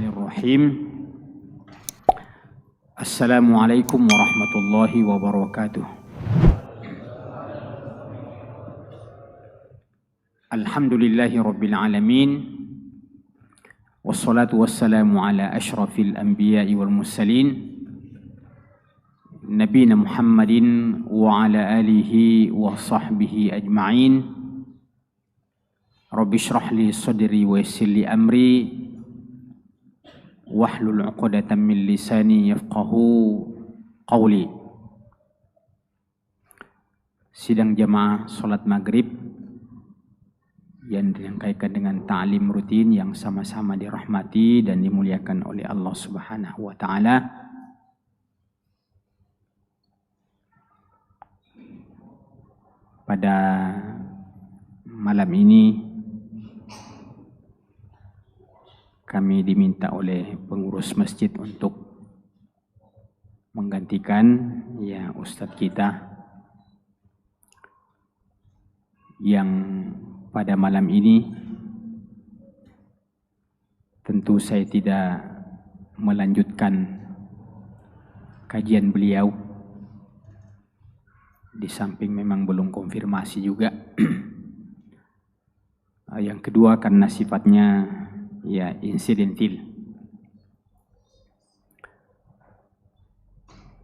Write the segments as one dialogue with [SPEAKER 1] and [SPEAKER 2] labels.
[SPEAKER 1] Bismillahirrahmanirrahim. Assalamualaikum warahmatullahi wabarakatuh. Alhamdulillahi rabbil alamin. Wassalatu wassalamu ala ashrafil anbiya'i wal mursalin. Nabiyina Muhammadin wa ala alihi wa sahbihi ajma'in. Rabbi shrah li sadri wa yassir li amri wahlul 'uqdatam min lisani yafqahu qawli. Sidang jamaah salat maghrib yang dirangkaikan dengan ta'lim rutin yang sama-sama dirahmati dan dimuliakan oleh Allah Subhanahu wa taala. Pada malam ini kami diminta oleh pengurus masjid untuk menggantikan Ustadz kita yang pada malam ini tentu saya tidak melanjutkan kajian beliau, di samping memang belum konfirmasi juga. Yang kedua karena sifatnya insidentil.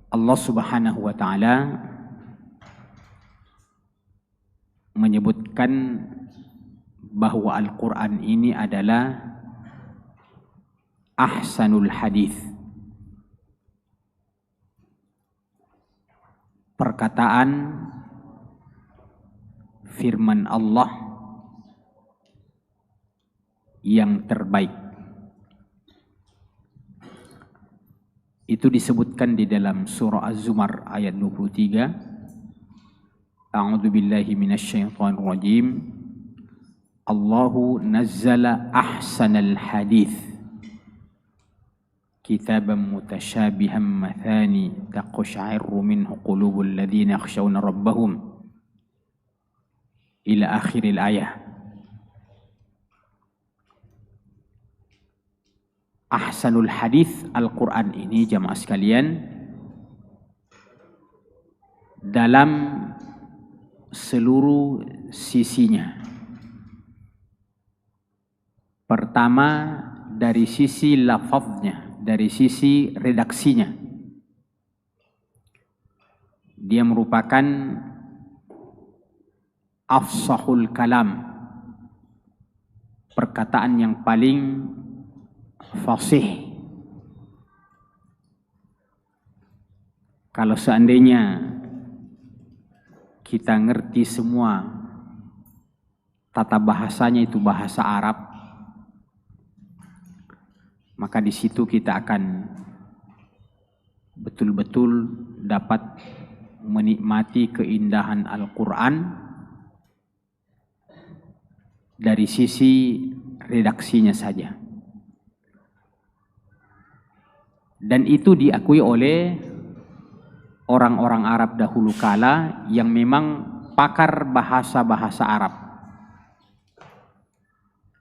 [SPEAKER 1] Allah Subhanahu wa taala menyebutkan bahwa Al-Quran ini adalah ahsanul hadis, perkataan firman Allah yang terbaik. Itu disebutkan di dalam surah Az-Zumar ayat 23. A'udzu billahi minasyaitonir rajim. Allahu nazzala ahsanal hadits kitaban mutasyabihan mathani taqsha'iru minhu qulubul ladzina yakhshawna rabbahum ila akhiril ayah. Ahsanul hadits Al-Quran ini jamaah sekalian dalam seluruh sisinya. Pertama dari sisi lafaznya, dari sisi redaksinya. Dia merupakan afsahul kalam, perkataan yang paling fasih. Kalau seandainya kita ngerti semua tata bahasanya itu bahasa Arab, maka di situ kita akan betul-betul dapat menikmati keindahan Al-Quran dari sisi redaksinya saja. Dan itu diakui oleh orang-orang Arab dahulu kala yang memang pakar bahasa-bahasa Arab.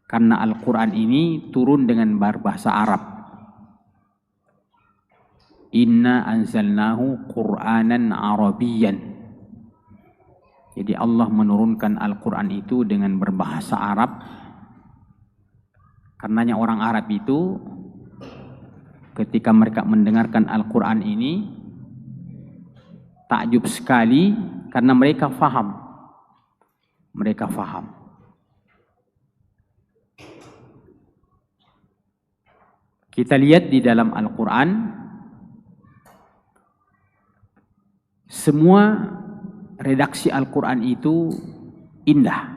[SPEAKER 1] Karena Al-Quran ini turun dengan bahasa Arab. Inna anzalnahu Qur'anan Arabiyyan. Jadi Allah menurunkan Al-Quran itu dengan berbahasa Arab. Karenanya orang Arab itu ketika mereka mendengarkan Al-Quran ini takjub sekali karena mereka faham. Mereka faham. Kita lihat di dalam Al-Quran, semua redaksi Al-Quran itu indah.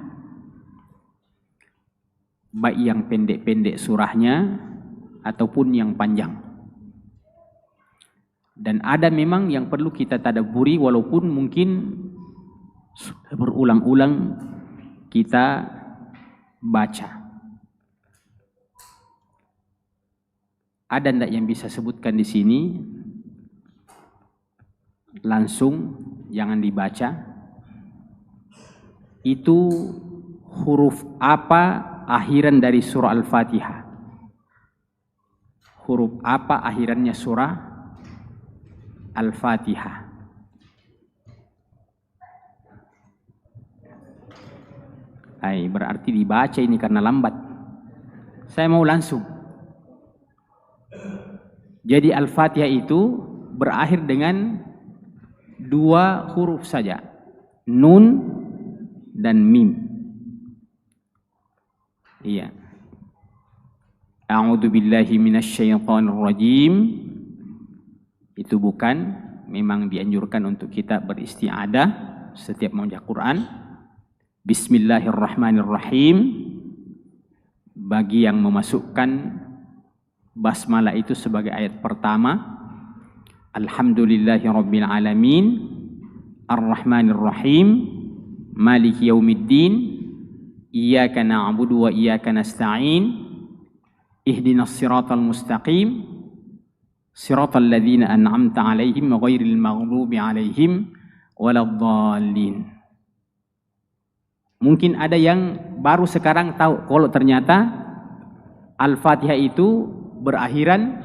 [SPEAKER 1] Baik yang pendek-pendek surahnya ataupun yang panjang. Dan ada memang yang perlu kita tadabburi walaupun mungkin berulang-ulang kita baca. Ada enggak yang bisa sebutkan di sini? Langsung, jangan dibaca. Itu huruf apa akhiran dari surah Al-Fatihah? huruf apa akhirannya surah Al-Fatihah? Berarti dibaca ini karena lambat. Saya mau langsung. Jadi Al-Fatihah itu berakhir dengan 2 huruf saja, nun dan mim. Iya. A'udzu billahi minasyaitonir rajim. Itu bukan, memang dianjurkan untuk kita beristi'adzah setiap membaca Quran. Bismillahirrahmanirrahim. Bagi yang memasukkan basmalah itu sebagai ayat pertama, Alhamdulillahirabbil alamin, Arrahmanirrahim, Maliki yaumiddin, Iyyaka na'budu wa iyyaka nasta'in, Ihdinas siratal mustaqim, Siratal ladzina an'amta 'alaihim ghairil maghdubi 'alaihim waladdallin. Mungkin ada yang baru sekarang tahu kalau ternyata Al-Fatihah itu berakhiran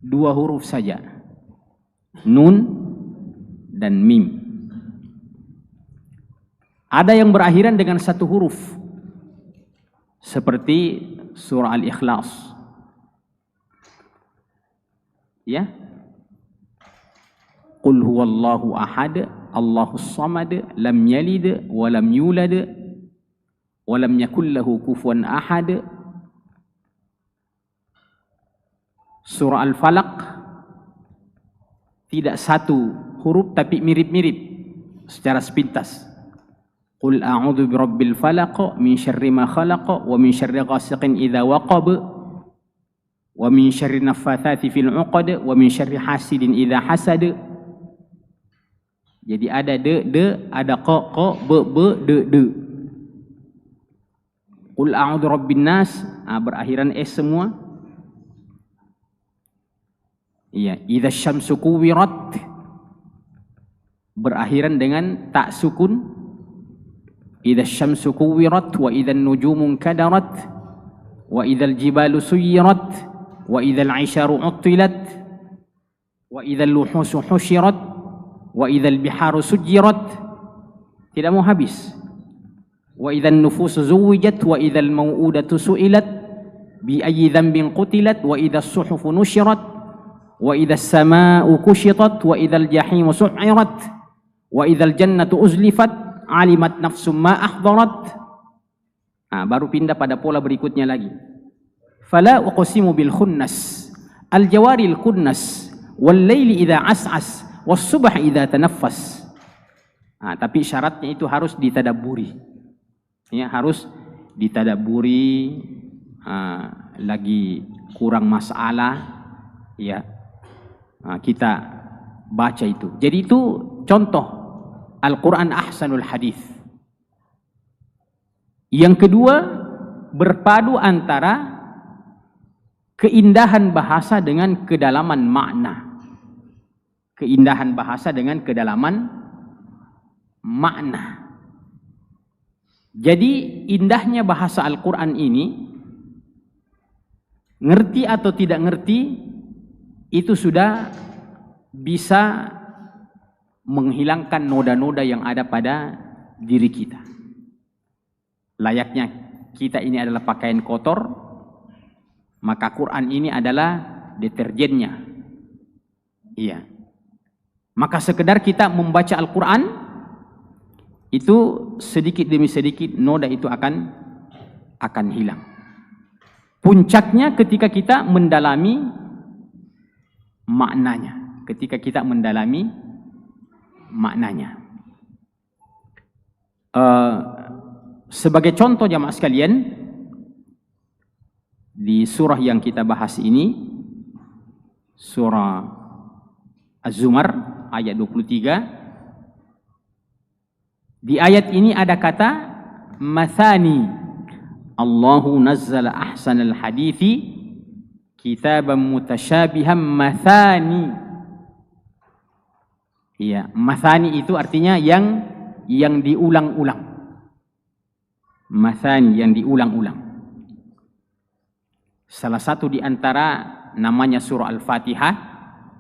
[SPEAKER 1] 2 huruf saja, nun dan mim. Ada yang berakhiran dengan 1 huruf, seperti surah Al-Ikhlas. Ya. Qul huwallahu ahad, Allahus samad, lam yalid wa lam yulad wa lam yakul lahu kufuwan ahad. Surah Al-Falaq tidak 1 huruf tapi mirip-mirip secara sepintas. Qul a'udzu birabbil falaq min syarri ma khalaq wa min syarri ghasiqin idza waqab wa min syarri naffatsati fil 'uqad wa min syarri hasidin idza hasad. Jadi ada de, ada qa, be, de. Qul a'udzu birabbin nas, berakhiran s semua. Iya, idza syamsu kuwirat berakhiran dengan tak sukun. Idza syamsu kuwirat wa idzan nujumu kadarat wa idzal jibalu suyirat wa idzal 'isharu 'uttilat wa idzal luhusu husyirat wa idzal biharu sujirat. Tidak mau habis. Wa idzan nufusu zuwijat wa idzal mau'udatu su'ilat bi ayyi dhanbin qutilat wa idzas suhufu nusyirat wa idzas samaa'u kushitat wa idzal jahimu su'irat wa idzal jannatu uzlifat alimat nafsum ma ahdarat. Baru pindah pada pola berikutnya lagi. Fala uqsimu bil khunnas al jawaril kunnas wal laili idza as'as was subh idza tanaffas. Tapi syaratnya itu harus ditadabburi. Ya, harus ditadabburi. Lagi kurang masalah, ya, kita baca itu. Jadi itu contoh Al-Quran ahsanul hadith. Yang kedua, berpadu antara keindahan bahasa dengan kedalaman makna. Keindahan bahasa dengan kedalaman makna. Jadi indahnya bahasa Al-Quran ini, ngerti atau tidak ngerti, itu sudah bisa menghilangkan noda-noda yang ada pada diri kita. Layaknya kita ini adalah pakaian kotor, maka Quran ini adalah deterjennya. Iya. Maka sekedar kita membaca Al-Quran, itu sedikit demi sedikit noda itu akan hilang. Puncaknya ketika kita mendalami maknanya. Ketika kita mendalami maknanya. Sebagai contoh jamaah sekalian, di surah yang kita bahas ini, surah Az-Zumar ayat 23, di ayat ini ada kata mathani. Allahu nazzala ahsanal hadithi kitaban mutasyabihan mathani. Iya, mathani itu artinya yang diulang-ulang. Mathani yang diulang-ulang. Salah satu di antara namanya surah Al-Fatihah.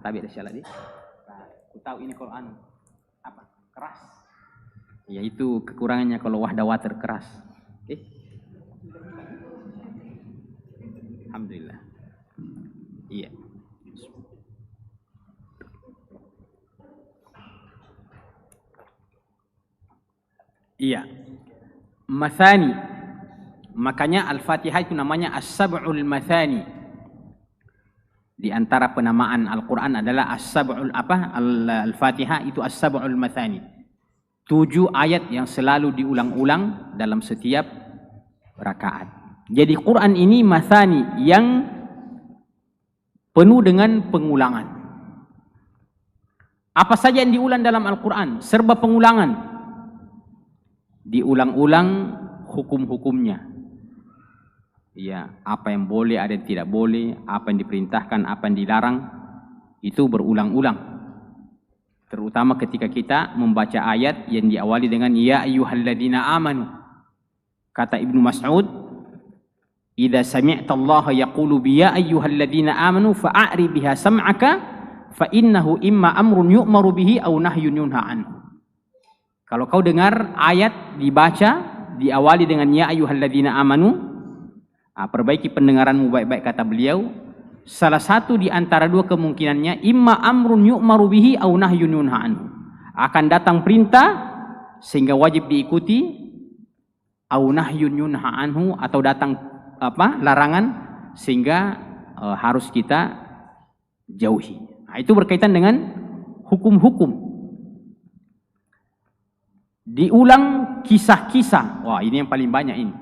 [SPEAKER 1] Tapi ada salah dia. Aku tahu ini Quran apa? Keras. Yaitu kekurangannya kalau wahda water keras. Alhamdulillah. Iya. Iya. Mathani. Makanya Al-Fatihah itu namanya As-Sab'ul Mathani. Di antara penamaan Al-Quran adalah As-Sab'ul Al-Fatihah itu As-Sab'ul Mathani. 7 ayat yang selalu diulang-ulang dalam setiap rakaat. Jadi Quran ini mathani yang penuh dengan pengulangan. Apa saja yang diulang dalam Al-Quran serba pengulangan. Diulang-ulang hukum-hukumnya. Ya, apa yang boleh, ada yang tidak boleh, apa yang diperintahkan, apa yang dilarang, itu berulang-ulang. Terutama ketika kita membaca ayat yang diawali dengan ya ayyuhalladzina amanu. Kata Ibnu Mas'ud, "Idza sami'ta Allah yaqulu bi ya ayyuhalladzina amanu fa'ari biha sam'aka fa innahu imma amrun yu'maru bihi aw nahyun yunha anhu." Kalau kau dengar ayat dibaca diawali dengan ya ayyuhalladzina amanu, perbaiki pendengaranmu baik-baik, kata beliau. Salah satu di antara dua kemungkinannya, imma amrun yu'maru bihi aw nahyun yunha anhu. Akan datang perintah sehingga wajib diikuti, aw nahyun yunha anhu, atau datang larangan sehingga harus kita jauhi. Nah, itu berkaitan dengan hukum-hukum. Diulang kisah-kisah. Wah, ini yang paling banyak ini.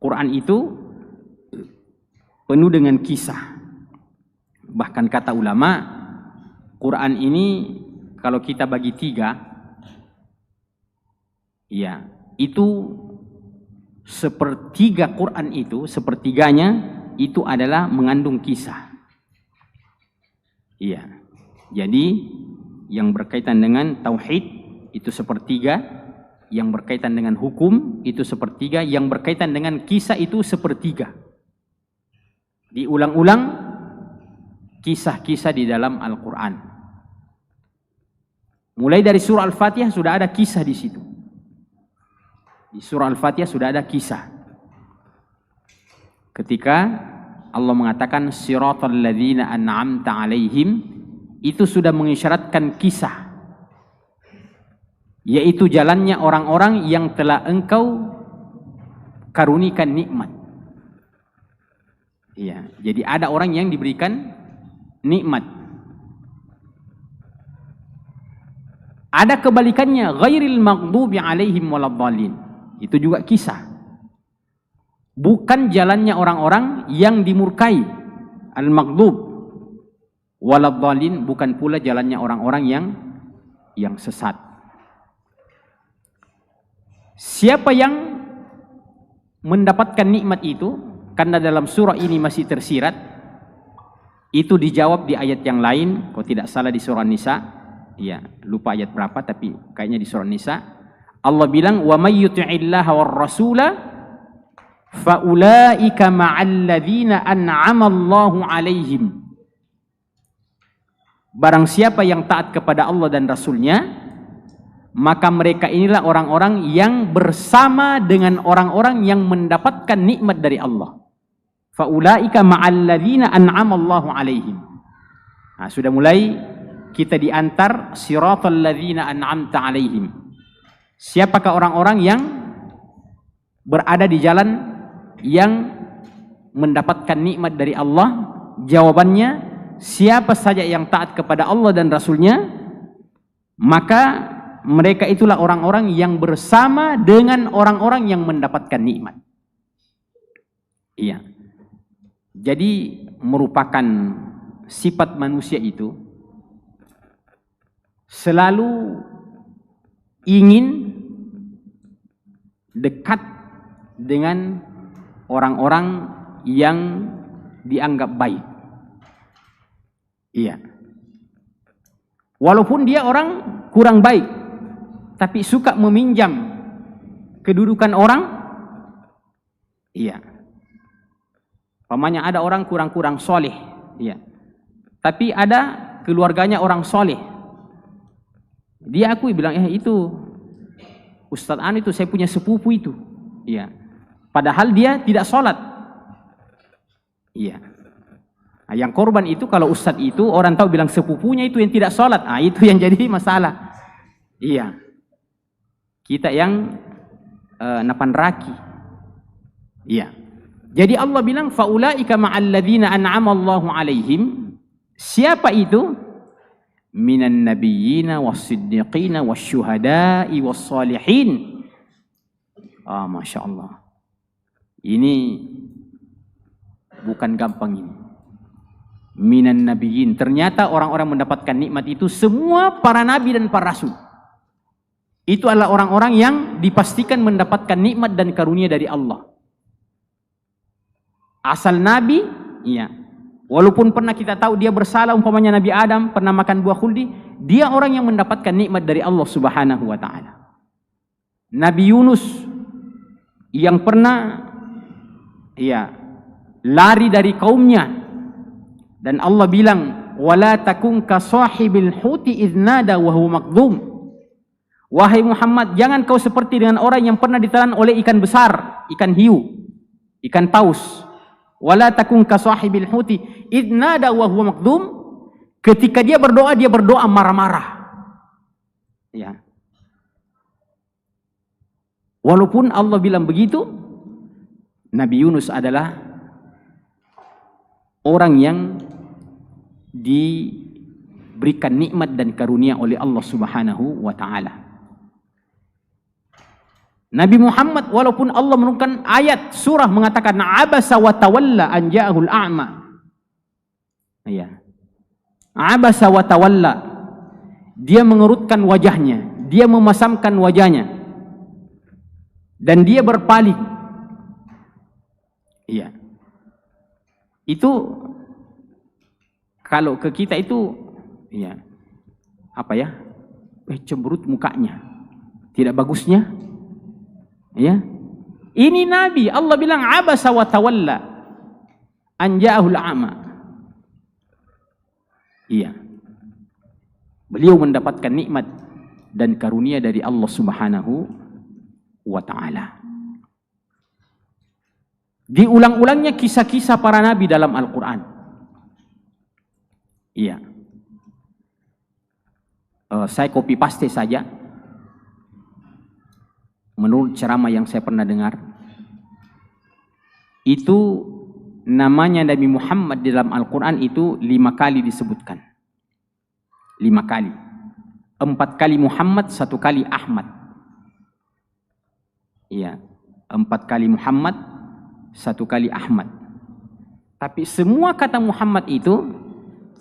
[SPEAKER 1] Quran itu penuh dengan kisah. Bahkan kata ulama, Quran ini kalau kita bagi 3, ya, itu sepertiga Quran itu, sepertiganya itu adalah mengandung kisah. Iya. Jadi yang berkaitan dengan tauhid itu sepertiga, yang berkaitan dengan hukum itu sepertiga, yang berkaitan dengan kisah itu sepertiga. Diulang-ulang kisah-kisah di dalam Al-Quran. Mulai dari surah Al-Fatihah sudah ada kisah di situ. Di surah Al-Fatihah sudah ada kisah. Ketika Allah mengatakan siratal ladzina an'amta 'alaihim, itu sudah mengisyaratkan kisah, yaitu jalannya orang-orang yang telah engkau karunikan nikmat. Iya, jadi ada orang yang diberikan nikmat. Ada kebalikannya, ghairil maghdubi 'alaihim waladdallin. Itu juga kisah. Bukan jalannya orang-orang yang dimurkai, al-maghdub, waladdallin, bukan pula jalannya orang-orang yang sesat. Siapa yang mendapatkan nikmat itu? Karena dalam surah ini masih tersirat, itu dijawab di ayat yang lain, kalau tidak salah di surah Nisa. Ya, lupa ayat berapa, tapi kayaknya di surah Nisa. Allah bilang, "Wa may yuti'illaha war rasula fa ulaika ma'al ladzina an'ama Allahu 'alaihim." Barang siapa yang taat kepada Allah dan Rasulnya, maka mereka inilah orang-orang yang bersama dengan orang-orang yang mendapatkan nikmat dari Allah. Faulaika ma'al ladzina an'ama Allahu 'alaihim. Nah, sudah mulai kita diantar siratal ladzina an'amta 'alaihim. Siapakah orang-orang yang berada di jalan yang mendapatkan nikmat dari Allah? Jawabannya, siapa saja yang taat kepada Allah dan Rasulnya, maka mereka itulah orang-orang yang bersama dengan orang-orang yang mendapatkan nikmat. Iya. Jadi merupakan sifat manusia itu selalu ingin dekat dengan orang-orang yang dianggap baik. Iya. Walaupun dia orang kurang baik, tapi suka meminjam kedudukan orang. Iya. Pamannya ada orang kurang-kurang soleh, Iya. Tapi ada keluarganya orang soleh. Dia akui bilang, itu Ustadz An itu saya punya sepupu itu. Iya. Padahal dia tidak sholat. Iya. Nah, yang korban itu kalau Ustadz itu orang tahu bilang sepupunya itu yang tidak sholat. Nah, itu yang jadi masalah. Iya. Kita yang napan raki. Iya. Jadi Allah bilang faulaika ma'al ladzina an'ama Allahu 'alaihim. Siapa itu? Minan nabiyyina was-siddiqina wasyuhada'i was-salihin. Masya Allah. Ini bukan gampang ini. Minan nabiyyin. Ternyata orang-orang mendapatkan nikmat itu semua para nabi dan para rasul. Itu adalah orang-orang yang dipastikan mendapatkan nikmat dan karunia dari Allah. Asal nabi, iya. Walaupun pernah kita tahu dia bersalah, umpamanya Nabi Adam pernah makan buah khuldi, dia orang yang mendapatkan nikmat dari Allah Subhanahu wa taala. Nabi Yunus yang pernah lari dari kaumnya, dan Allah bilang wala takun ka sahibil huti idz nada wa huwa makdzum. Wahai Muhammad, jangan kau seperti dengan orang yang pernah ditelan oleh ikan besar, ikan hiu, ikan paus. Wala takun ka sahibil huti idz nada wa huwa makdzum. Ketika dia berdoa marah-marah. Ya. Walaupun Allah bilang begitu, Nabi Yunus adalah orang yang diberikan nikmat dan karunia oleh Allah Subhanahu wa taala. Nabi Muhammad walaupun Allah menurunkan ayat surah mengatakan abasa wa tawalla an ja'ahul a'ma. Ya. Abasa wa tawalla. Dia mengerutkan wajahnya, dia memasamkan wajahnya. Dan dia berpaling. Iya. Itu kalau ke kita itu cemberut mukanya. Tidak bagusnya. Ya. Ini Nabi, Allah bilang abasa wa tawalla an ja'ahul a'ma. Iya. Beliau mendapatkan nikmat dan karunia dari Allah Subhanahu wa taala. Diulang-ulangnya kisah-kisah para nabi dalam Al-Qur'an. Iya. Saya copy paste saja. Menurut ceramah yang saya pernah dengar, itu namanya Nabi Muhammad di dalam Al-Quran itu 5 kali disebutkan. 5 kali. 4 kali Muhammad, 1 kali Ahmad. Iya, 4 kali Muhammad, 1 kali Ahmad. Tapi semua kata Muhammad itu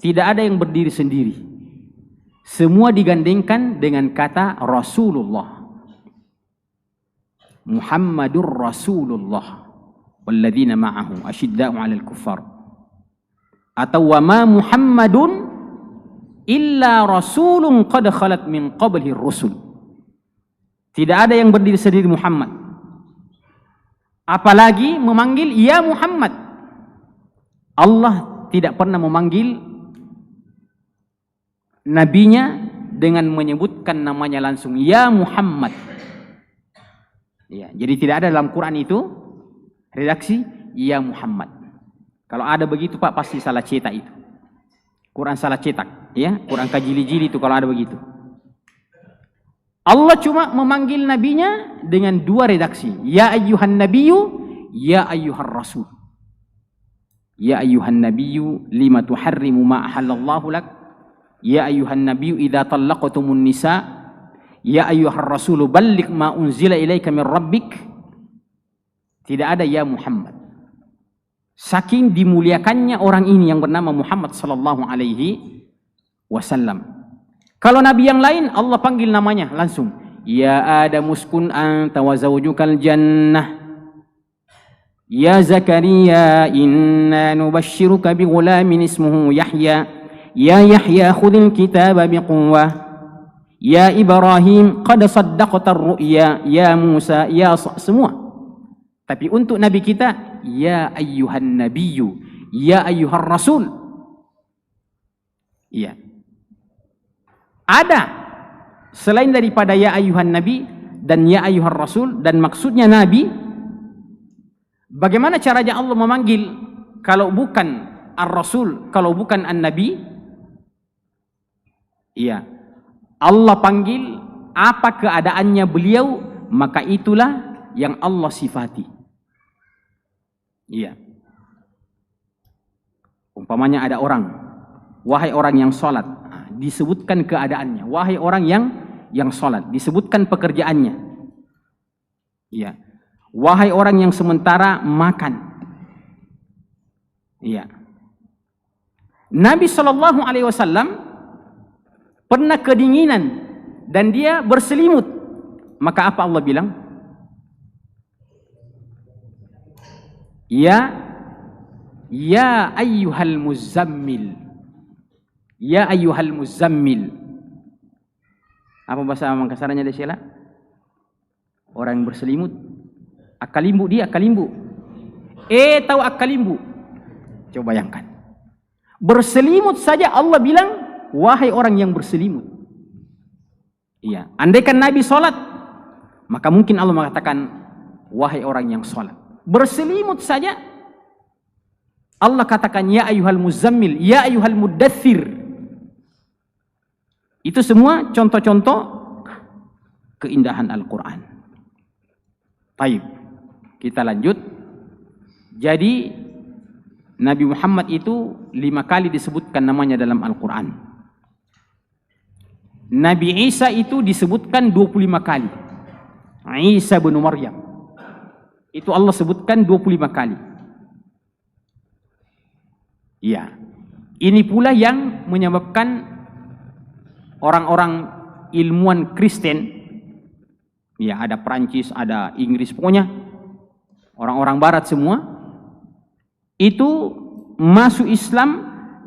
[SPEAKER 1] tidak ada yang berdiri sendiri. Semua digandengkan dengan kata Rasulullah. Muhammadur Rasulullah walladzina ma'ahu asyidda'u 'alal kuffar. Atau wa ma Muhammadun illa rasulun qad khalat min qablihi rusul. Tidak ada yang berdiri sendiri Muhammad. Apalagi memanggil ya Muhammad. Allah tidak pernah memanggil nabinya dengan menyebutkan namanya langsung ya Muhammad. Ya, jadi tidak ada dalam Quran itu redaksi ya Muhammad. Kalau ada begitu Pak pasti salah cetak itu. Quran salah cetak, ya. Quran kajili-jili itu kalau ada begitu. Allah cuma memanggil nabinya dengan 2 redaksi. Ya ayyuhan nabiyyu, ya ayyuhar rasul. Ya ayyuhan nabiyyu lima tuharrimu ma ahallallahu lak. Ya ayyuhan nabiyyu idza talaqtumun nisa. Ya ayyuhar rasulu balligh ma unzila ilaika min rabbik. Tidak ada ya Muhammad. Saking dimuliakannya orang ini yang bernama Muhammad sallallahu alaihi wasallam. Kalau nabi yang lain Allah panggil namanya langsung. Ya Adam uskun anta wa zawjukal jannah. Ya Zakaria inna nubashshiruka bi ghulamin ismuhu Yahya. Ya Yahya khudhil kitaba biquwwah. Ya Ibrahim qad saddaqta ar-ru'ya. Ya Musa, ya semua. Tapi untuk nabi kita ya ayyuhan nabiyyu, ya ayyuhar rasul. Iya. Ada selain daripada ya ayuhan nabi dan ya ayuhan rasul, dan maksudnya nabi. Bagaimana caranya Allah memanggil kalau bukan ar-rasul, kalau bukan an-nabi? Iya. Allah panggil apa keadaannya beliau, maka itulah yang Allah sifati. Iya. Umpamanya ada orang, wahai orang yang sholat, disebutkan keadaannya. Wahai orang yang sholat, disebutkan pekerjaannya. Iya. Wahai orang yang sementara makan. Iya. Nabi SAW pernah kedinginan dan dia berselimut. Maka apa Allah bilang? Ya ayyuhal muzammil. Ya ayyuhal muzammil. Apa bahasa Makassarnya dia Sheila? Orang yang berselimut. Akalimbu dia, akalimbu. Tahu akalimbu? Coba bayangkan. Berselimut saja Allah bilang, wahai orang yang berselimut. Iya. Andaikan Nabi sholat, maka mungkin Allah mengatakan, wahai orang yang sholat. Berselimut saja, Allah katakan, ya ayyuhal muzammil, ya ayyuhal muddathir. Itu semua contoh-contoh keindahan Al-Quran. Baik, kita lanjut. Jadi Nabi Muhammad itu 5 kali disebutkan namanya dalam Al-Quran. Nabi Isa itu disebutkan 25 kali. Isa bin Maryam itu Allah sebutkan 25 kali. Ya, ini pula yang menyebabkan orang-orang ilmuwan Kristen, ya ada Prancis, ada Inggris, pokoknya orang-orang Barat semua itu masuk Islam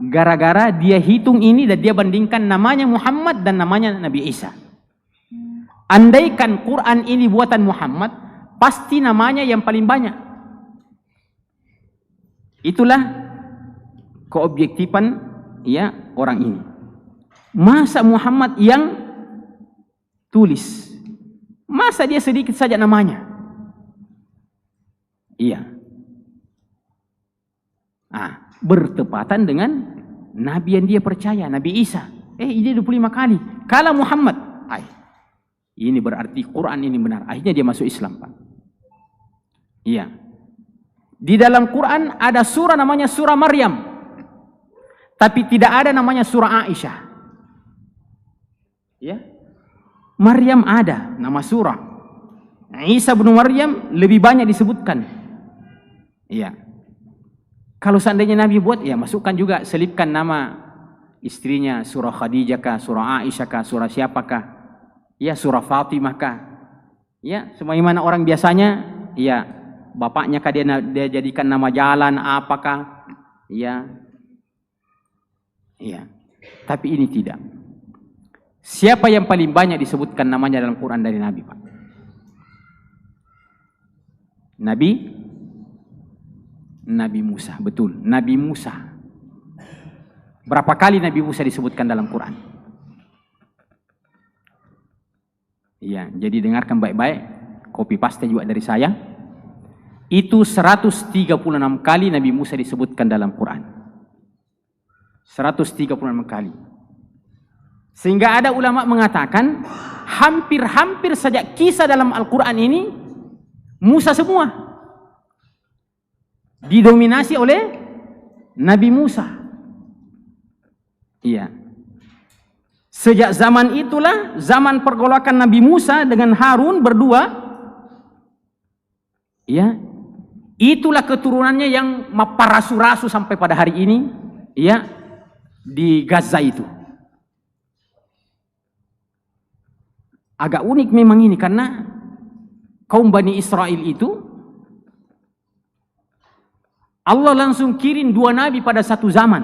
[SPEAKER 1] gara-gara dia hitung ini dan dia bandingkan namanya Muhammad dan namanya Nabi Isa. Andaikan Quran ini buatan Muhammad, pasti namanya yang paling banyak. Itulah keobjektifan ya orang ini. Masa Muhammad yang tulis? Masa dia sedikit saja namanya? Iya. Bertepatan dengan Nabi yang dia percaya, Nabi Isa. Ini 25 kali. Kalau Muhammad, ini berarti Quran ini benar. Akhirnya dia masuk Islam, Pak. Iya. Di dalam Quran ada surah namanya surah Maryam. Tapi tidak ada namanya surah Aisyah. Ya. Maryam ada nama surah. Isa bin Maryam lebih banyak disebutkan. Iya. Kalau seandainya Nabi buat, ya masukkan juga, selipkan nama istrinya, surah Khadijah kah, surah Aisyah kah, surah siapakah? Ya, surah Fatimah kah? Ya, sebagaimana orang biasanya, ya bapaknya kah dia jadikan nama jalan apakah? Ya. Iya. Tapi ini tidak. Siapa yang paling banyak disebutkan namanya dalam Quran dari Nabi, Pak? Nabi Musa, betul. Nabi Musa. Berapa kali Nabi Musa disebutkan dalam Quran? Iya, jadi dengarkan baik-baik. Copy paste juga dari saya. Itu 136 kali Nabi Musa disebutkan dalam Quran. 136 kali. Sehingga ada ulama mengatakan hampir-hampir saja kisah dalam Al-Quran ini Musa semua. Didominasi oleh Nabi Musa. Iya. Sejak zaman itulah, zaman pergolakan Nabi Musa dengan Harun berdua, ya, itulah keturunannya yang maparasu-rasu sampai pada hari ini, ya, di Gaza itu. Agak unik memang ini, karena kaum Bani Israel itu Allah langsung kirim 2 nabi pada satu zaman,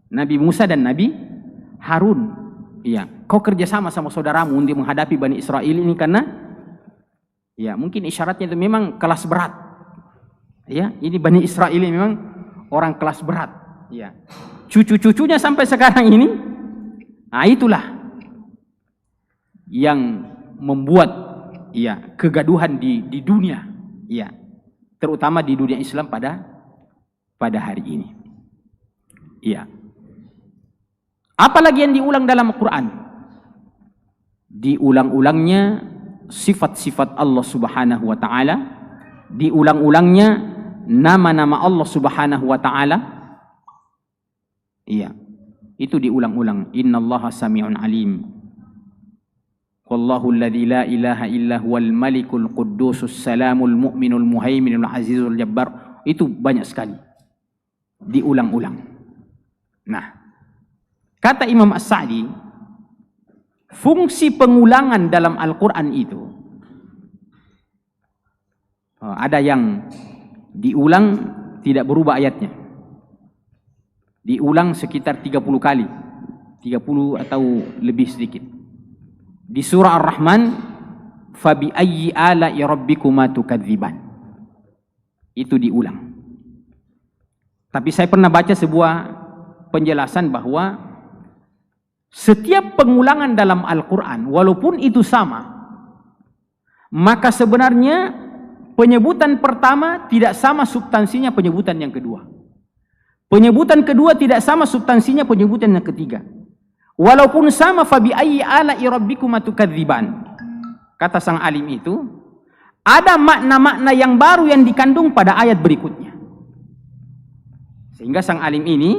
[SPEAKER 1] Nabi Musa dan Nabi Harun. Iya, kau kerjasama sama saudaramu untuk menghadapi Bani Israel ini, karena ya mungkin isyaratnya itu memang kelas berat. Ya, ini Bani Israel ini memang orang kelas berat. Ya. Cucu-cucunya sampai sekarang ini, nah itulah yang membuat ya kegaduhan di dunia, ya, terutama di dunia Islam pada hari ini. Ya. Apalagi yang diulang dalam Al-Quran? Diulang-ulangnya sifat-sifat Allah Subhanahu wa taala, diulang-ulangnya nama-nama Allah Subhanahu wa taala. Iya. Itu diulang-ulang. Innallaha sami'un alim. Wallahu alladzi la ilaha illa huwal malikul quddusus salamul mu'minul muhaiminul azizul jabbar. Itu banyak sekali. Diulang-ulang. Nah, kata Imam As-Sa'di, fungsi pengulangan dalam Al-Quran itu ada yang diulang tidak berubah ayatnya, diulang sekitar 30 kali, 30 atau lebih sedikit. Di surah Ar-Rahman, fabi ayyi ala'i rabbikuma tukadziban, itu diulang. Tapi saya pernah baca sebuah penjelasan bahwa setiap pengulangan dalam Al-Quran, walaupun itu sama, maka sebenarnya penyebutan pertama tidak sama substansinya penyebutan yang kedua. Penyebutan kedua tidak sama substansinya penyebutan yang ketiga. Walaupun sama, fabi ayyi ala'i rabbikuma tukadziban, kata sang alim itu, ada makna-makna yang baru yang dikandung pada ayat berikutnya. Sehingga sang alim ini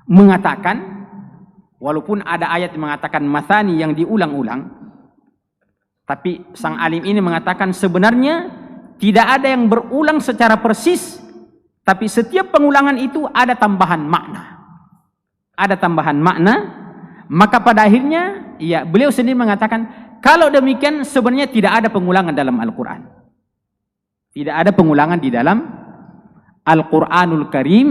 [SPEAKER 1] mengatakan, walaupun ada ayat yang mengatakan mathani yang diulang-ulang, tapi sang alim ini mengatakan sebenarnya tidak ada yang berulang secara persis, tapi setiap pengulangan itu ada tambahan makna. Ada tambahan makna, maka pada akhirnya ya beliau sendiri mengatakan kalau demikian sebenarnya tidak ada pengulangan dalam Al-Quran. Tidak ada pengulangan di dalam Al-Quranul Karim,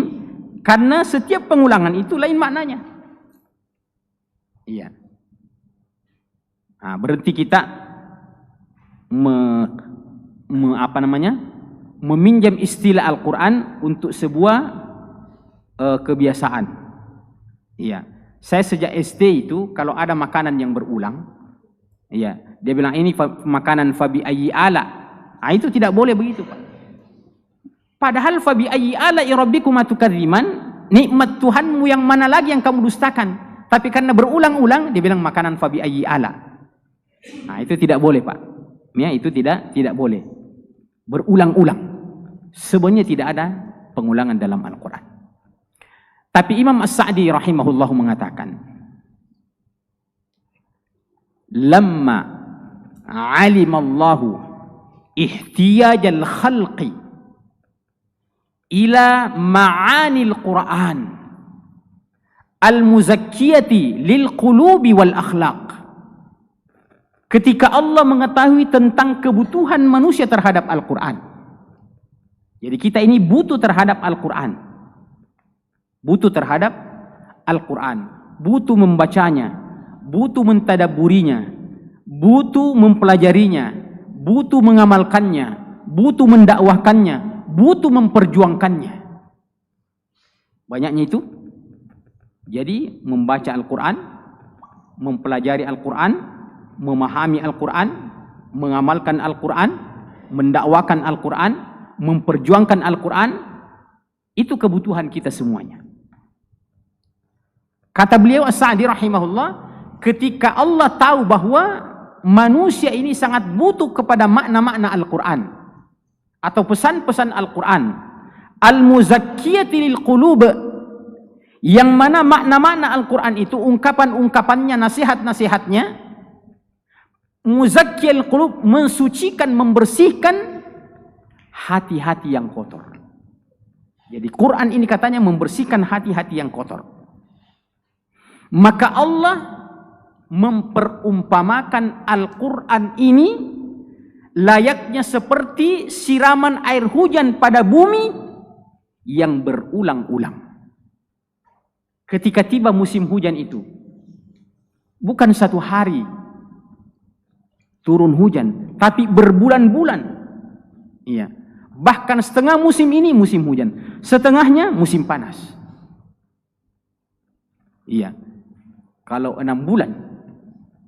[SPEAKER 1] karena setiap pengulangan itu lain maknanya. Iya. Nah, berarti kita meminjam istilah Al-Quran untuk sebuah kebiasaan. Iya. Saya sejak SD itu kalau ada makanan yang berulang, iya, dia bilang ini makanan fabi ayyi ala. Nah, itu tidak boleh begitu, Pak. Padahal fabi ayyi ala rabbikuma tukadziban, nikmat Tuhanmu yang mana lagi yang kamu dustakan? Tapi karena berulang-ulang dia bilang makanan fabi ayyi ala. Nah, itu tidak boleh, Pak. Ya, itu tidak boleh. Berulang-ulang. Sebenarnya tidak ada pengulangan dalam Al-Quran. Tapi Imam As-Sa'di rahimahullah mengatakan, lamma alimallahu ihtiyajal khalqi ila ma'anil Quran al-muzakkiyati lil qulubi wal akhlaq. Ketika Allah mengetahui tentang kebutuhan manusia terhadap Al-Quran, jadi kita ini butuh terhadap Al-Quran, butuh terhadap Al-Quran, butuh membacanya, butuh mentadabburinya, butuh mempelajarinya, butuh mengamalkannya, butuh mendakwahkannya, butuh memperjuangkannya. Banyaknya itu. Jadi membaca Al-Quran, mempelajari Al-Quran, memahami Al-Quran, mengamalkan Al-Quran, mendakwakan Al-Quran, memperjuangkan Al-Quran, itu kebutuhan kita semuanya. Kata beliau As-Sa'di rahimahullah, ketika Allah tahu bahwa manusia ini sangat butuh kepada makna-makna Al-Quran atau pesan-pesan Al-Quran al-muzakkiyati lil qulub, yang mana makna-makna Al-Quran itu ungkapan-ungkapannya, nasihat-nasihatnya muzakkiyal qulub, mensucikan, membersihkan hati-hati yang kotor. Jadi Quran ini katanya membersihkan hati-hati yang kotor. Maka Allah memperumpamakan Al-Quran ini layaknya seperti siraman air hujan pada bumi yang berulang-ulang. Ketika tiba musim hujan itu, bukan satu hari turun hujan, tapi berbulan-bulan. Iya. Bahkan setengah musim ini musim hujan, setengahnya musim panas. Iya. Kalau 6 bulan,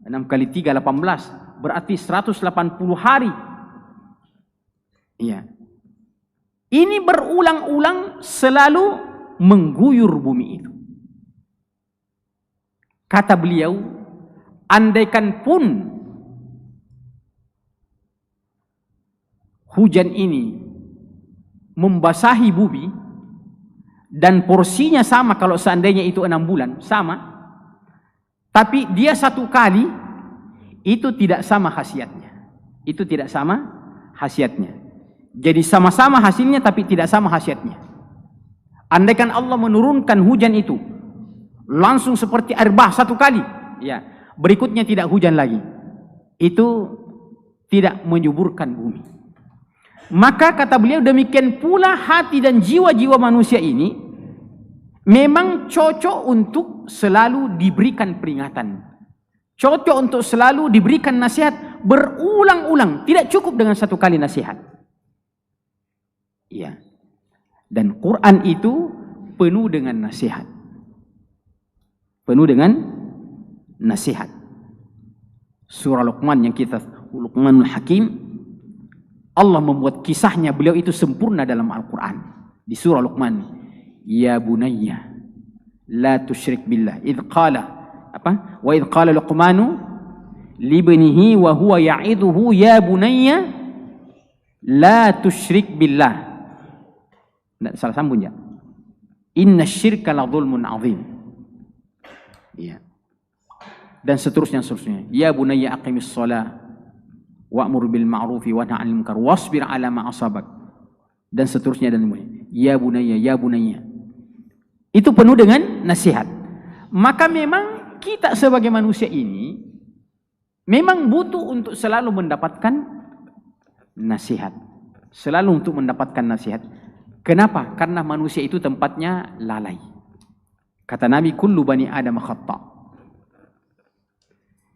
[SPEAKER 1] 6 kali 3, 18, berarti 180 hari. Iya. Ini berulang-ulang selalu mengguyur bumi itu. Kata beliau, andaikan pun hujan ini membasahi bumi dan porsinya sama, kalau seandainya itu 6 bulan, sama, tapi dia 1 kali, itu tidak sama khasiatnya. Itu tidak sama khasiatnya. Jadi sama-sama hasilnya tapi tidak sama khasiatnya. Andaikan Allah menurunkan hujan itu langsung seperti air bah 1 kali, ya, berikutnya tidak hujan lagi, itu tidak menyuburkan bumi. Maka kata beliau, demikian pula hati dan jiwa-jiwa manusia ini memang cocok untuk selalu diberikan peringatan, cocok untuk selalu diberikan nasihat berulang-ulang, tidak cukup dengan 1 kali nasihat. Ya. Dan Quran itu penuh dengan nasihat. Penuh dengan nasihat. Surah Luqman yang kita, Luqmanul Hakim, Allah membuat kisahnya, beliau itu sempurna dalam Al-Quran. Di surah Luqman, ya bunayya la tusyrik billah idh qala apa? Wa idh qala Luqmanu libnihi wa huwa ya'iduhu ya bunayya la tusyrik billah. Tidak salah sambung ya. Inna syirka la dhulmun azim. Ya. Dan seterusnya. Ya bunayya aqimis shalah wa'mur bil ma'rufi wa nahy 'anil munkar wasbir 'ala ma asabak. Dan seterusnya. Ya bunayya. Itu penuh dengan nasihat. Maka memang kita sebagai manusia ini memang butuh untuk selalu mendapatkan nasihat. Selalu untuk mendapatkan nasihat. Kenapa? Karena manusia itu tempatnya lalai. Kata Nabi, kullu bani Adam khata'.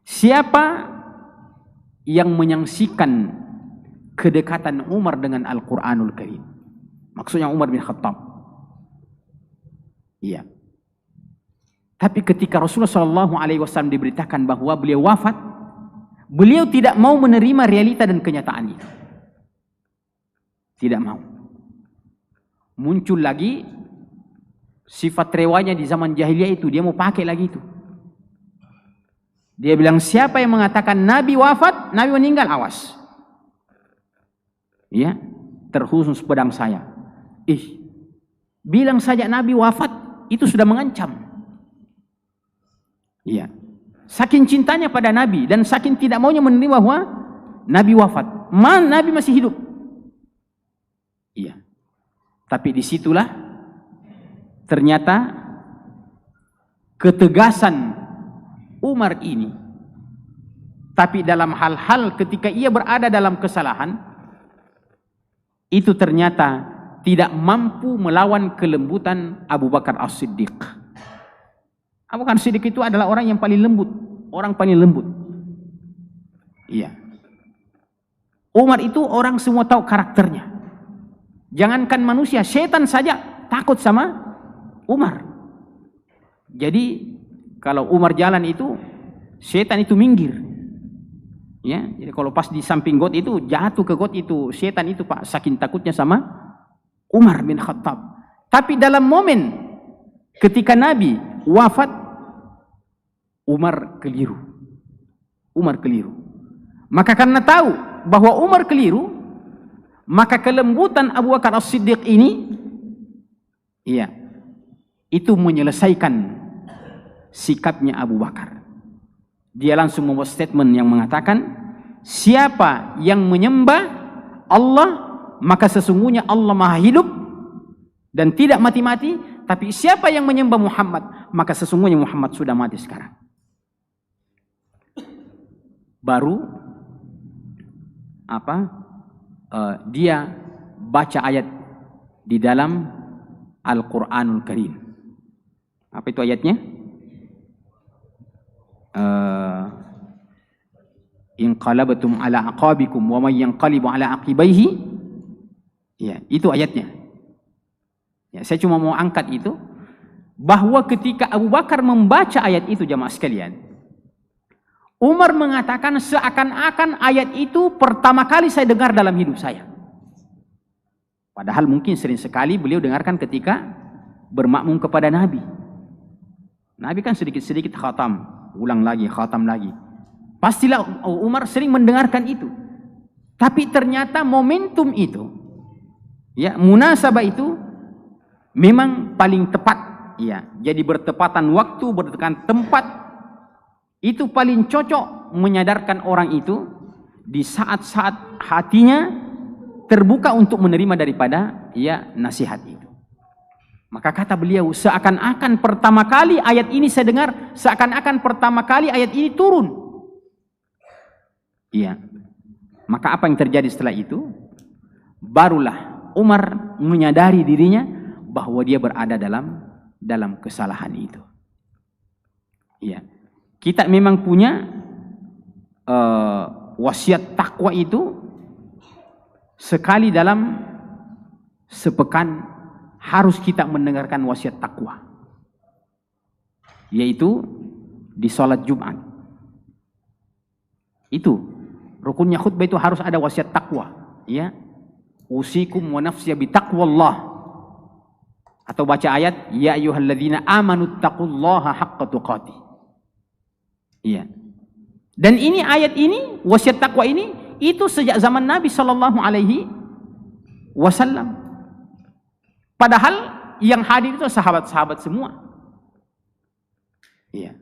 [SPEAKER 1] Siapa yang menyaksikan kedekatan Umar dengan Al-Quranul Karim? Maksudnya Umar bin Khattab. Iya. Tapi ketika Rasulullah SAW diberitakan bahwa beliau wafat, beliau tidak mau menerima realita dan kenyataan itu. Tidak mau. Muncul lagi sifat rewanya di zaman jahiliyah itu, dia mau pakai lagi itu. Dia bilang, siapa yang mengatakan Nabi wafat, Nabi meninggal, awas. Ya, terkhusus pedang saya. Bilang saja Nabi wafat, itu sudah mengancam. Iya. Saking cintanya pada Nabi dan saking tidak maunya menerima bahwa Nabi wafat, Nabi masih hidup. Iya. Tapi disitulah ternyata ketegasan Umar ini. Tapi dalam hal-hal ketika ia berada dalam kesalahan, itu ternyata tidak mampu melawan kelembutan Abu Bakar As-Siddiq. Abu Bakar As-Siddiq itu adalah orang yang paling lembut, orang paling lembut. Iya. Umar itu orang semua tahu karakternya. Jangankan manusia, setan saja takut sama Umar. Jadi kalau Umar jalan itu, setan itu minggir. Ya, jadi kalau pas di samping got itu jatuh ke got itu, setan itu Pak, saking takutnya sama Umar bin Khattab. Tapi dalam momen ketika Nabi wafat, Umar keliru. Umar keliru. Maka karena tahu bahwa Umar keliru, maka kelembutan Abu Bakar As-Siddiq ini, iya, itu menyelesaikan sikapnya Abu Bakar. Dia langsung membuat statement yang mengatakan, siapa yang menyembah Allah, maka sesungguhnya Allah maha hidup dan tidak mati-mati. Tapi siapa yang menyembah Muhammad, maka sesungguhnya Muhammad sudah mati sekarang. Baru dia baca ayat di dalam Al-Quranul Karim. Apa itu ayatnya? Inqalabatum ala aqabikum wa may yanqalibu ala aqibaihi. Ya, itu ayatnya. Ya, saya cuma mau angkat itu bahwa ketika Abu Bakar membaca ayat itu, jamaah sekalian, Umar mengatakan seakan-akan ayat itu pertama kali saya dengar dalam hidup saya. Padahal mungkin sering sekali beliau dengarkan ketika bermakmum kepada Nabi. Nabi kan sedikit-sedikit khatam, ulang lagi, khatam lagi. Pastilah Umar sering mendengarkan itu. Tapi ternyata momentum itu, ya, munasabah itu memang paling tepat. Ya, jadi bertepatan waktu, bertepatan tempat, itu paling cocok menyadarkan orang itu di saat-saat hatinya terbuka untuk menerima daripada ya nasihat itu. Maka kata beliau, seakan-akan pertama kali ayat ini saya dengar, seakan-akan pertama kali ayat ini turun. Iya. Maka apa yang terjadi setelah itu? Barulah Umar menyadari dirinya bahwa dia berada dalam kesalahan itu. Iya. Kita memang punya wasiat takwa itu sekali dalam sepekan harus kita mendengarkan wasiat takwa, yaitu di sholat Jumat. Itu rukunnya khutbah, itu harus ada wasiat takwa, ya. Usikum wa nafsiya bi taqwallah. Atau baca ayat, ya ayyuhalladzina amanu taqullaha haqqa tuqatih. Iya. Dan ini ayat ini, wasiat takwa ini, itu sejak zaman Nabi sallallahu alaihi wasallam. Padahal yang hadir itu sahabat-sahabat semua. Iya.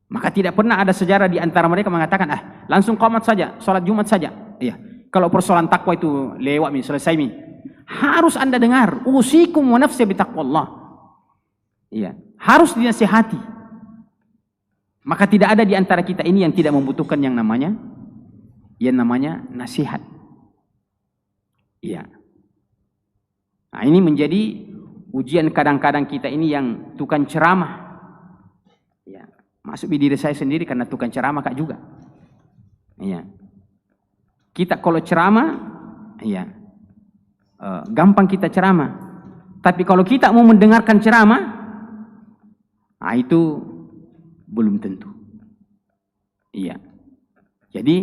[SPEAKER 1] Maka tidak pernah ada sejarah di antara mereka mengatakan, langsung qomat saja, sholat Jumat saja. Iya. Kalau persoalan takwa itu lewat, selesai. Harus Anda dengar, usikum wa nafsi bi taqwallah. Iya, harus dinasihati. Maka tidak ada di antara kita ini yang tidak membutuhkan yang namanya nasihat. Iya. Nah, ini menjadi ujian kadang-kadang kita ini yang tukang ceramah. Ya, masuk di diri saya sendiri karena tukang ceramah Kak juga. Iya. Kita kalau ceramah, iya, gampang kita ceramah. Tapi kalau kita mau mendengarkan ceramah, nah itu belum tentu. Iya. Jadi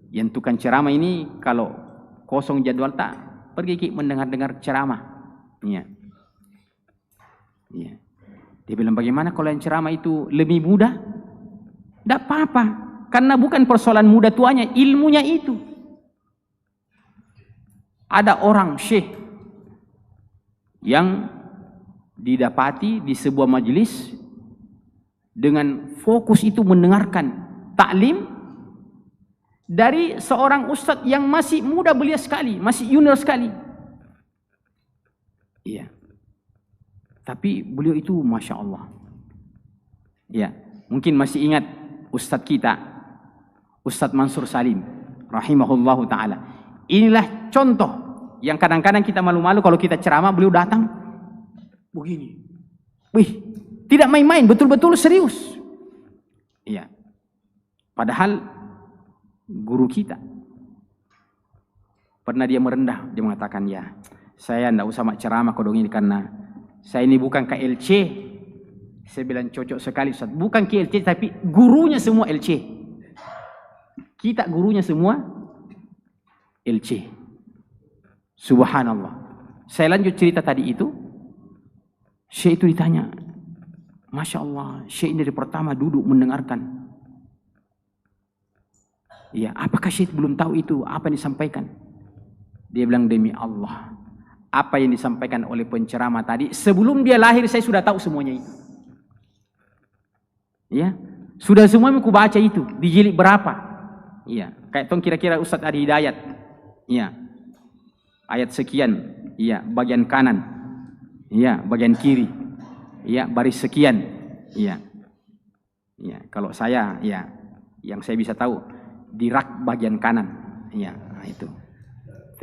[SPEAKER 1] yang tukang ceramah ini kalau kosong jadwal tak pergi mendengar-dengar ceramah. Iya. Iya. Dia bilang, bagaimana kalau yang ceramah itu lebih mudah? Tidak apa-apa, karena bukan persoalan mudah tuanya, ilmunya itu. Ada orang syekh yang didapati di sebuah majelis dengan fokus itu mendengarkan taklim dari seorang ustadz yang masih muda belia sekali, masih junior sekali. Iya. Tapi beliau itu Masya Allah. Ya, mungkin masih ingat ustadz kita, Ustadz Mansur Salim rahimahullahu ta'ala. Inilah contoh yang kadang-kadang kita malu-malu kalau kita ceramah, beliau datang begini. Wih, tidak main-main, betul-betul serius. Iya. Padahal guru kita pernah dia merendah, dia mengatakan, ya saya tidak usah ceramah kodong ini karena saya ini bukan KLC. Saya bilang cocok sekali Ustaz, bukan KLC tapi gurunya semua LC. Kita gurunya semua LC. Subhanallah. Saya lanjut cerita tadi itu. Syekh itu ditanya, Masya Allah, Syekh ini dari pertama duduk mendengarkan. Ya, apakah Syekh belum tahu itu apa yang disampaikan? Dia bilang, demi Allah, apa yang disampaikan oleh penceramah tadi, sebelum dia lahir saya sudah tahu semuanya itu. Ya, sudah semua aku baca itu di jilid berapa. Iya, kayak tong kira-kira Ustadz Adi Hidayat. Iya. Ayat sekian, iya, bagian kanan. Iya, bagian kiri. Iya, baris sekian. Iya. Iya, kalau saya ya yang saya bisa tahu di rak bagian kanan. Iya, nah itu.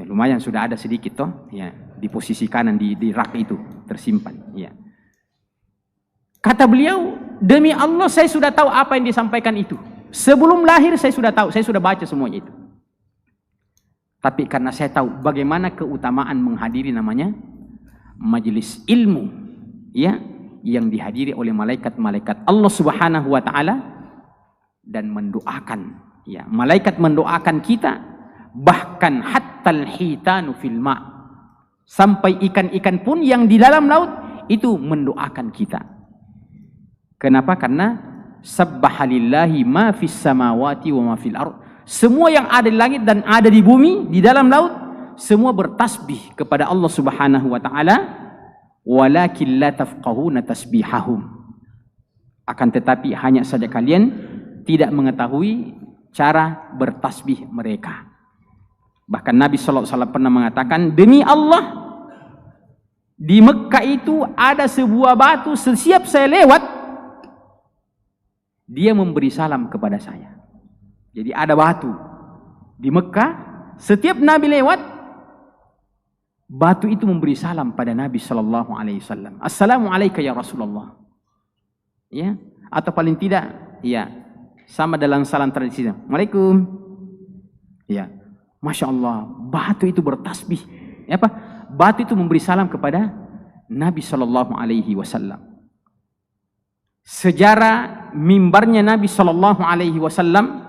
[SPEAKER 1] Lumayan sudah ada sedikit toh, ya, di posisi kanan di rak itu tersimpan, ya. Kata beliau, demi Allah saya sudah tahu apa yang disampaikan itu. Sebelum lahir saya sudah tahu, saya sudah baca semuanya itu. Tapi karena saya tahu bagaimana keutamaan menghadiri namanya majelis ilmu, ya, yang dihadiri oleh malaikat-malaikat Allah Subhanahu wa taala dan mendoakan, ya, malaikat mendoakan kita, bahkan hattal hitanu fil ma, sampai ikan-ikan pun yang di dalam laut itu mendoakan kita. Kenapa? Karena sabbahalillahi ma fis samawati wa ma fil ard. Semua yang ada di langit dan ada di bumi, di dalam laut, semua bertasbih kepada Allah Subhanahu wa taala, walakin la tafqahuna tasbihahum. Akan tetapi hanya saja kalian tidak mengetahui cara bertasbih mereka. Bahkan Nabi sallallahu alaihi wasallam pernah mengatakan, demi Allah, di Mekah itu ada sebuah batu, setiap saya lewat dia memberi salam kepada saya. Jadi ada batu di Mekah, setiap Nabi lewat, batu itu memberi salam pada Nabi sallallahu alaihi wasallam. Assalamualaikum ya Rasulullah. Ya, atau paling tidak, ya, sama dalam salam tradisional. Waalaikum. Ya, Masya Allah, batu itu bertasbih. Apa? Batu itu memberi salam kepada Nabi sallallahu alaihi wasallam. Sejarah mimbarnya Nabi sallallahu alaihi wasallam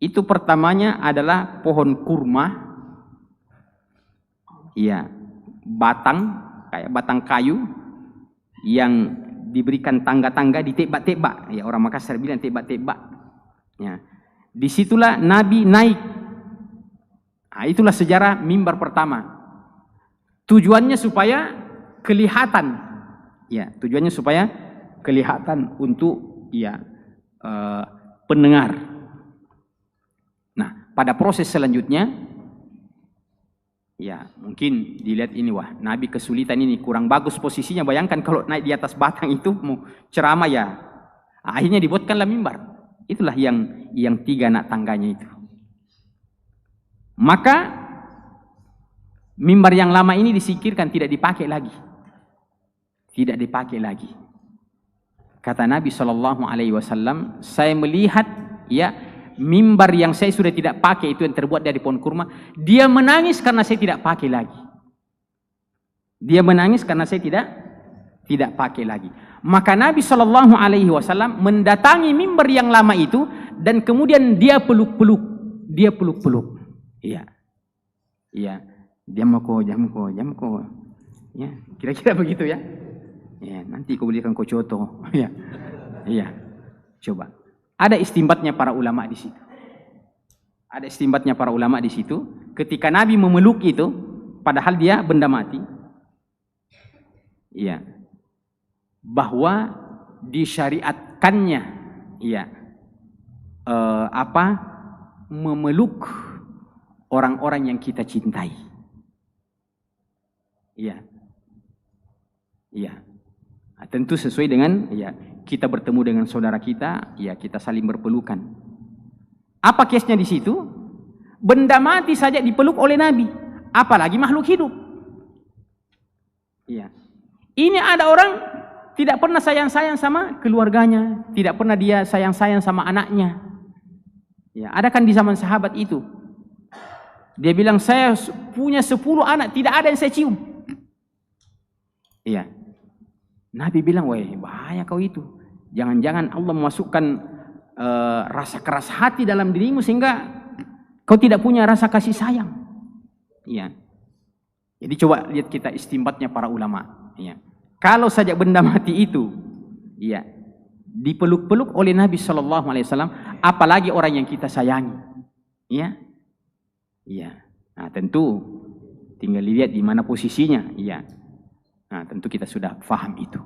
[SPEAKER 1] itu pertamanya adalah pohon kurma, ya, batang kayak batang kayu yang diberikan tangga-tangga, ditebak-tebak. Ya, orang Makassar bilang tebak-tebak. Ya, disitulah Nabi naik. Nah, itulah sejarah mimbar pertama. Tujuannya supaya kelihatan, ya, tujuannya supaya kelihatan untuk, ya, pendengar. Nah, pada proses selanjutnya, ya, mungkin dilihat ini, wah, Nabi kesulitan ini, kurang bagus posisinya. Bayangkan kalau naik di atas batang itu mau ceramah, ya. Akhirnya dibuatkanlah mimbar. Itulah yang 3 anak tangganya itu. Maka mimbar yang lama ini disingkirkan, tidak dipakai lagi. Tidak dipakai lagi. Kata Nabi sallallahu alaihi wasallam, saya melihat, ya, mimbar yang saya sudah tidak pakai itu yang terbuat dari pohon kurma, dia menangis karena saya tidak pakai lagi. Dia menangis karena saya tidak pakai lagi. Maka Nabi sallallahu alaihi wasallam mendatangi mimbar yang lama itu dan kemudian dia peluk-peluk. Dia peluk-peluk. Iya. Iya. Jamko. Ya, kira-kira begitu ya. Ya, nanti kau belikan kau coto. Ya. Iya. Coba. Ada istimbatnya para ulama di situ. Ada istimbatnya para ulama di situ. Ketika Nabi memeluk itu, padahal dia benda mati, iya, bahwa disyariatkannya, iya, memeluk orang-orang yang kita cintai. Iya, iya. Nah, tentu sesuai dengan, ya, kita bertemu dengan saudara kita, ya, kita saling berpelukan. Apa kesnya di situ? Benda mati saja dipeluk oleh Nabi, apalagi makhluk hidup. Iya. Ini ada orang tidak pernah sayang-sayang sama keluarganya, tidak pernah dia sayang-sayang sama anaknya. Ya, ada kan di zaman sahabat itu. Dia bilang, saya punya 10 anak, tidak ada yang saya cium. Iya. Nabi bilang, wah, bahaya kau itu. Jangan-jangan Allah memasukkan rasa keras hati dalam dirimu sehingga kau tidak punya rasa kasih sayang. Iya. Jadi coba lihat kita istimbatnya para ulama. Iya. Kalau saja benda mati itu, iya, dipeluk-peluk oleh Nabi Shallallahu Alaihi Wasallam, apalagi orang yang kita sayangi. Iya. Iya. Nah, tentu tinggal lihat di mana posisinya. Iya. Nah, tentu kita sudah paham itu.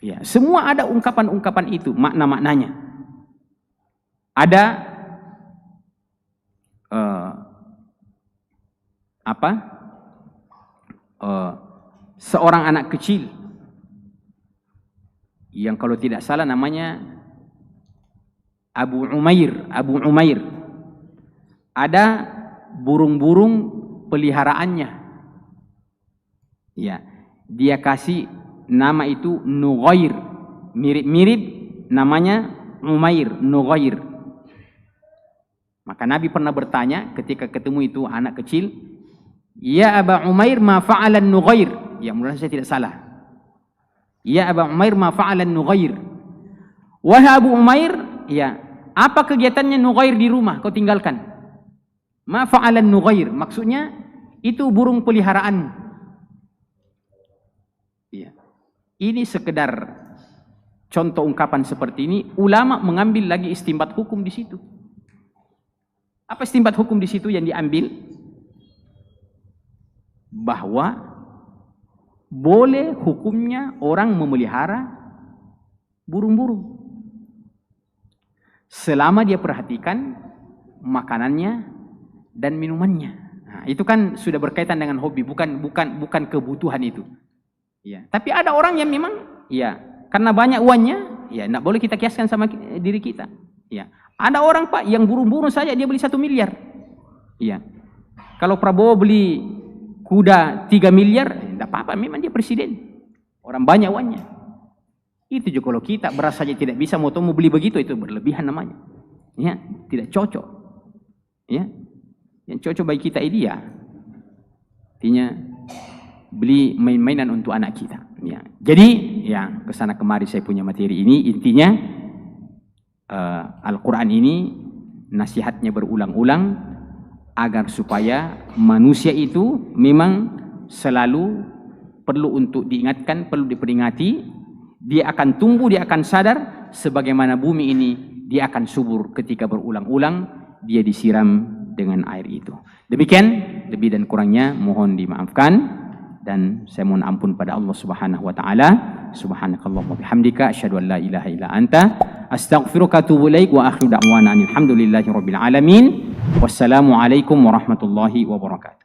[SPEAKER 1] Ya, semua ada ungkapan-ungkapan itu, makna-maknanya. Ada seorang anak kecil yang kalau tidak salah namanya Abu Umair. Ada burung-burung peliharaannya. Ya, dia kasih nama itu Nughair, mirip-mirip namanya Umair, Nughair. Maka Nabi pernah bertanya ketika ketemu itu anak kecil, "Ya Aba Umair, ma fa'alan Nughair?" Ya, mudah saya tidak salah. Ya Aba Umair, ma fa'ala Nughair? Wahai Abu Umair, ya, apa kegiatannya Nughair di rumah kau tinggalkan? Ma fa'ala Nughair, maksudnya itu burung peliharaan. Ya. Ini sekedar contoh ungkapan seperti ini. Ulama mengambil lagi istinbat hukum di situ. Apa istinbat hukum di situ yang diambil? Bahwa boleh hukumnya orang memelihara burung-burung selama dia perhatikan makanannya dan minumannya. Nah, itu kan sudah berkaitan dengan hobi, bukan kebutuhan itu. Ya, tapi ada orang yang memang ya karena banyak uangnya, ya tidak boleh kita kiaskan sama diri kita. Ya, ada orang Pak yang burung-burung saja dia beli 1 miliar. Ya, kalau Prabowo beli kuda 3 miliar, tidak apa-apa, memang dia presiden. Orang banyak uangnya. Itu juga kalau kita beras saja tidak bisa, mau beli begitu, itu berlebihan namanya. Ya, tidak cocok. Ya, yang cocok bagi kita ini ya, artinya beli main-mainan untuk anak kita. Ya, jadi ya kesana kemari saya punya materi ini, intinya Al-Quran ini nasihatnya berulang-ulang agar supaya manusia itu memang selalu perlu untuk diingatkan, perlu diperingati. Dia akan tumbuh, dia akan sadar sebagaimana bumi ini dia akan subur ketika berulang-ulang dia disiram dengan air itu. Demikian, lebih dan kurangnya mohon dimaafkan dan saya mohon ampun pada Allah Subhanahu wa taala. Subhanakallahumma bihamdika asyhadu an la ilaha illa anta astaghfiruka wa atubu ilaik wa akhiru da'wana alhamdulillahi rabbil alamin. Wassalamu alaikum warahmatullahi wabarakatuh.